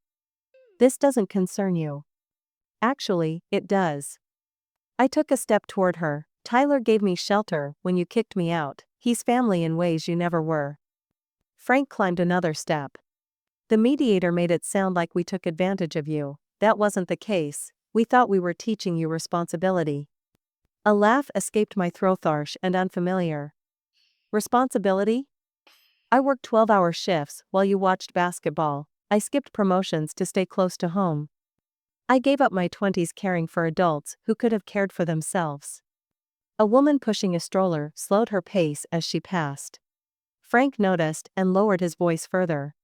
[SPEAKER 1] This doesn't concern you. Actually, it does. I took a step toward her, Tyler gave me shelter when you kicked me out. He's family in ways you never were. Frank climbed another step. The mediator made it sound like we took advantage of you. That wasn't the case. We thought we were teaching you responsibility. A laugh escaped my throat, harsh and unfamiliar. Responsibility? I worked 12-hour shifts while you watched basketball. I skipped promotions to stay close to home. I gave up my 20s caring for adults who could have cared for themselves. A woman pushing a stroller slowed her pace as she passed. Frank noticed and lowered his voice further.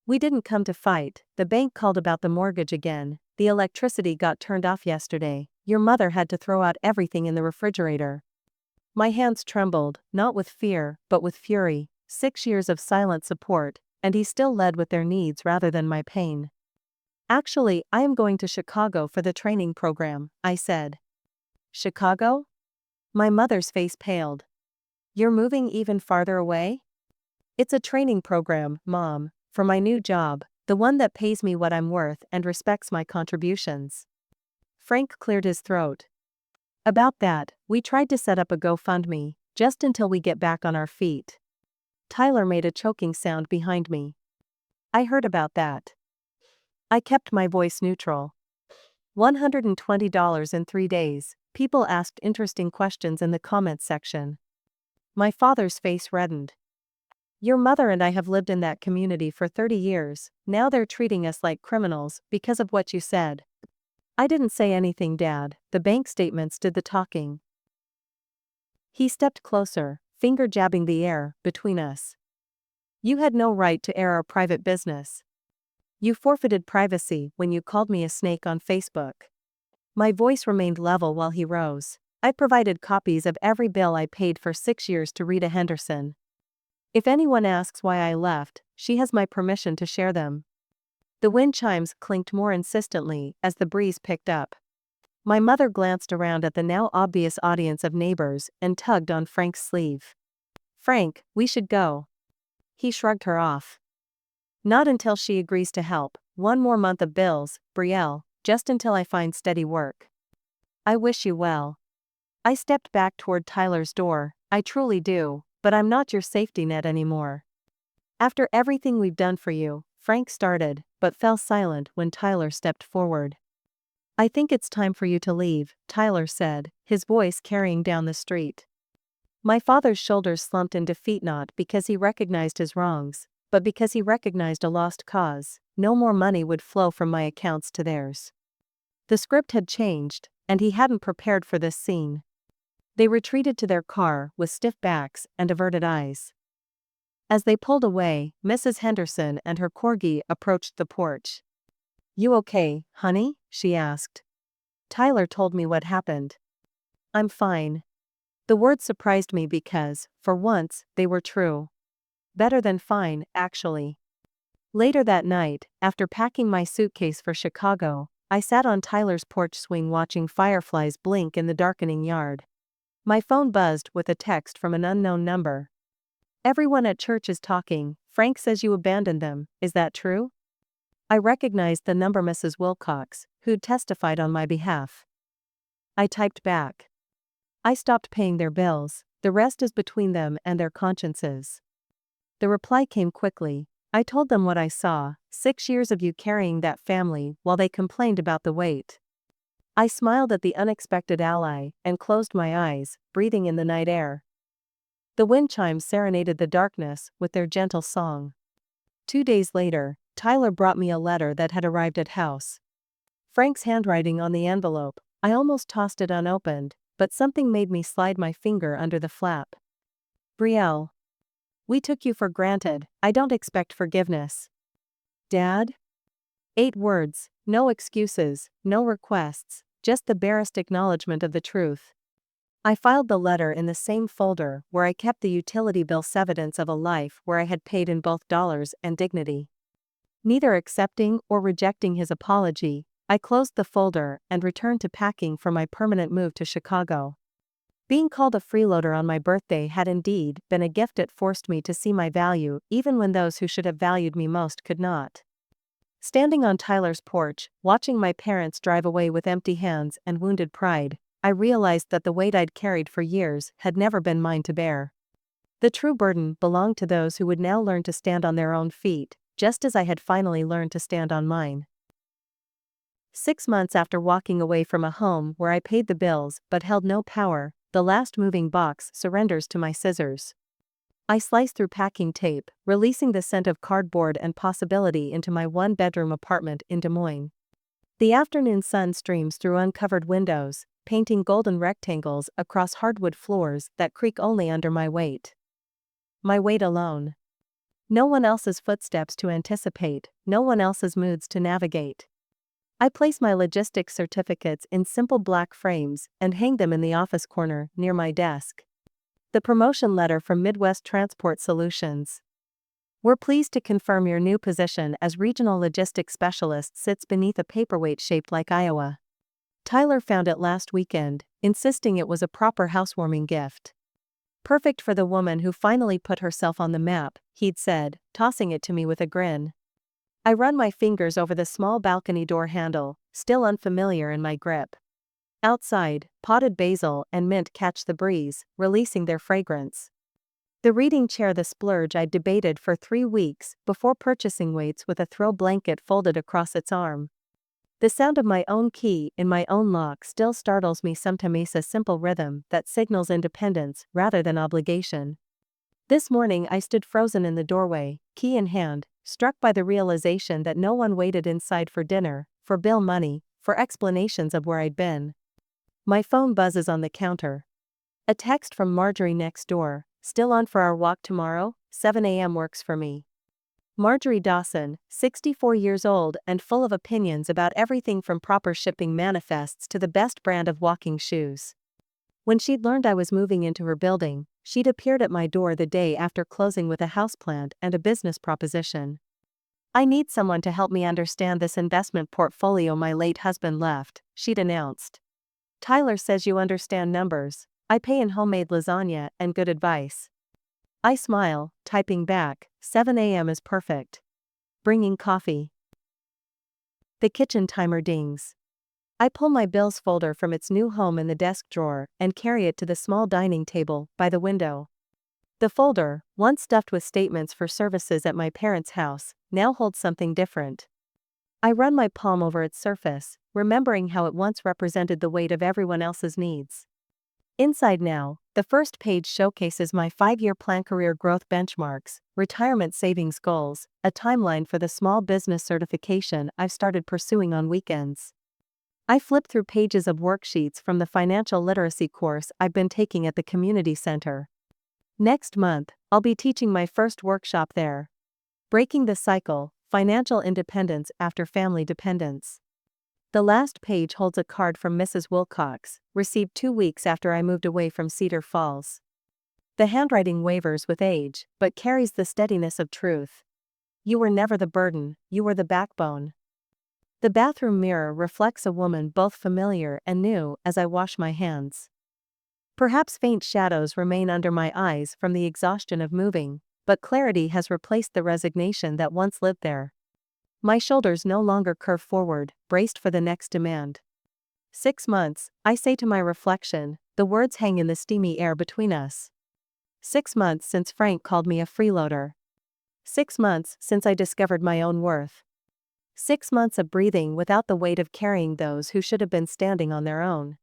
[SPEAKER 1] We didn't come to fight. The bank called about the mortgage again. The electricity got turned off yesterday. Your mother had to throw out everything in the refrigerator. My hands trembled, not with fear, but with fury. 6 years of silent support, and he still led with their needs rather than my pain. Actually, I am going to Chicago for the training program, I said. Chicago? My mother's face paled. You're moving even farther away? It's a training program, Mom, for my new job, the one that pays me what I'm worth and respects my contributions. Frank cleared his throat. About that, we tried to set up a GoFundMe, just until we get back on our feet. Tyler made a choking sound behind me. I heard about that. I kept my voice neutral. $120 in 3 days. People asked interesting questions in the comments section. My father's face reddened. Your mother and I have lived in that community for 30 years, now they're treating us like criminals because of what you said. I didn't say anything, Dad, the bank statements did the talking. He stepped closer, finger jabbing the air between us. You had no right to air our private business. You forfeited privacy when you called me a snake on Facebook. My voice remained level while he rose. I provided copies of every bill I paid for 6 years to Rita Henderson. If anyone asks why I left, she has my permission to share them. The wind chimes clinked more insistently as the breeze picked up. My mother glanced around at the now obvious audience of neighbors and tugged on Frank's sleeve. Frank, we should go. He shrugged her off. Not until she agrees to help. 1 more month of bills, Brielle, just until I find steady work. I wish you well. I stepped back toward Tyler's door. I truly do, but I'm not your safety net anymore. After everything we've done for you, Frank started, but fell silent when Tyler stepped forward. I think it's time for you to leave, Tyler said, his voice carrying down the street. My father's shoulders slumped in defeat, not because he recognized his wrongs, but because he recognized a lost cause. No more money would flow from my accounts to theirs. The script had changed, and he hadn't prepared for this scene. They retreated to their car with stiff backs and averted eyes. As they pulled away, Mrs. Henderson and her corgi approached the porch. You okay, honey? She asked. Tyler told me what happened. I'm fine. The words surprised me because, for once, they were true. Better than fine, actually. Later that night, after packing my suitcase for Chicago, I sat on Tyler's porch swing watching fireflies blink in the darkening yard. My phone buzzed with a text from an unknown number. Everyone at church is talking. Frank says you abandoned them, is that true? I recognized the number, Mrs. Wilcox, who'd testified on my behalf. I typed back. I stopped paying their bills, the rest is between them and their consciences. The reply came quickly. I told them what I saw, 6 years of you carrying that family while they complained about the weight. I smiled at the unexpected ally and closed my eyes, breathing in the night air. The wind chimes serenaded the darkness with their gentle song. 2 days later, Tyler brought me a letter that had arrived at house. Frank's handwriting on the envelope. I almost tossed it unopened, but something made me slide my finger under the flap. Brielle. We took you for granted. I don't expect forgiveness. Dad? 8 words, no excuses, no requests, just the barest acknowledgement of the truth. I filed the letter in the same folder where I kept the utility bill's evidence of a life where I had paid in both dollars and dignity. Neither accepting or rejecting his apology, I closed the folder and returned to packing for my permanent move to Chicago. Being called a freeloader on my birthday had indeed been a gift. It forced me to see my value even when those who should have valued me most could not. Standing on Tyler's porch, watching my parents drive away with empty hands and wounded pride, I realized that the weight I'd carried for years had never been mine to bear. The true burden belonged to those who would now learn to stand on their own feet, just as I had finally learned to stand on mine. 6 months after walking away from a home where I paid the bills but held no power, the last moving box surrenders to my scissors. I slice through packing tape, releasing the scent of cardboard and possibility into my one-bedroom apartment in Des Moines. The afternoon sun streams through uncovered windows, painting golden rectangles across hardwood floors that creak only under my weight. My weight alone. No one else's footsteps to anticipate, no one else's moods to navigate. I place my logistics certificates in simple black frames and hang them in the office corner near my desk. The promotion letter from Midwest Transport Solutions. We're pleased to confirm your new position as Regional Logistics Specialist sits beneath a paperweight shaped like Iowa. Tyler found it last weekend, insisting it was a proper housewarming gift. Perfect for the woman who finally put herself on the map, he'd said, tossing it to me with a grin. I run my fingers over the small balcony door handle, still unfamiliar in my grip. Outside, potted basil and mint catch the breeze, releasing their fragrance. The reading chair, the splurge I'd debated for 3 weeks before purchasing, waits with a throw blanket folded across its arm. The sound of my own key in my own lock still startles me, sometimes a simple rhythm that signals independence rather than obligation. This morning I stood frozen in the doorway, key in hand, struck by the realization that no one waited inside for dinner, for bill money, for explanations of where I'd been. My phone buzzes on the counter. A text from Marjorie next door. Still on for our walk tomorrow? 7 a.m. works for me. Marjorie Dawson, 64 years old and full of opinions about everything from proper shipping manifests to the best brand of walking shoes. When she'd learned I was moving into her building, she'd appeared at my door the day after closing with a houseplant and a business proposition. I need someone to help me understand this investment portfolio my late husband left, she'd announced. Tyler says you understand numbers. I pay in homemade lasagna and good advice. I smile, typing back, 7 a.m. is perfect. Bringing coffee. The kitchen timer dings. I pull my bills folder from its new home in the desk drawer and carry it to the small dining table by the window. The folder, once stuffed with statements for services at my parents' house, now holds something different. I run my palm over its surface, remembering how it once represented the weight of everyone else's needs. Inside now, the first page showcases my 5-year plan, career growth benchmarks, retirement savings goals, a timeline for the small business certification I've started pursuing on weekends. I flip through pages of worksheets from the financial literacy course I've been taking at the community center. Next month, I'll be teaching my first workshop there. Breaking the Cycle, Financial Independence After Family Dependence. The last page holds a card from Mrs. Wilcox, received 2 weeks after I moved away from Cedar Falls. The handwriting wavers with age, but carries the steadiness of truth. You were never the burden, you were the backbone. The bathroom mirror reflects a woman both familiar and new as I wash my hands. Perhaps faint shadows remain under my eyes from the exhaustion of moving, but clarity has replaced the resignation that once lived there. My shoulders no longer curve forward, braced for the next demand. 6 months, I say to my reflection, the words hang in the steamy air between us. 6 months since Frank called me a freeloader. 6 months since I discovered my own worth. 6 months of breathing without the weight of carrying those who should have been standing on their own.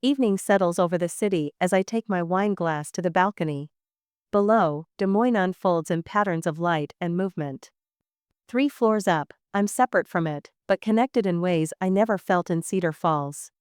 [SPEAKER 1] Evening settles over the city as I take my wine glass to the balcony. Below, Des Moines unfolds in patterns of light and movement. 3 floors up, I'm separate from it, but connected in ways I never felt in Cedar Falls.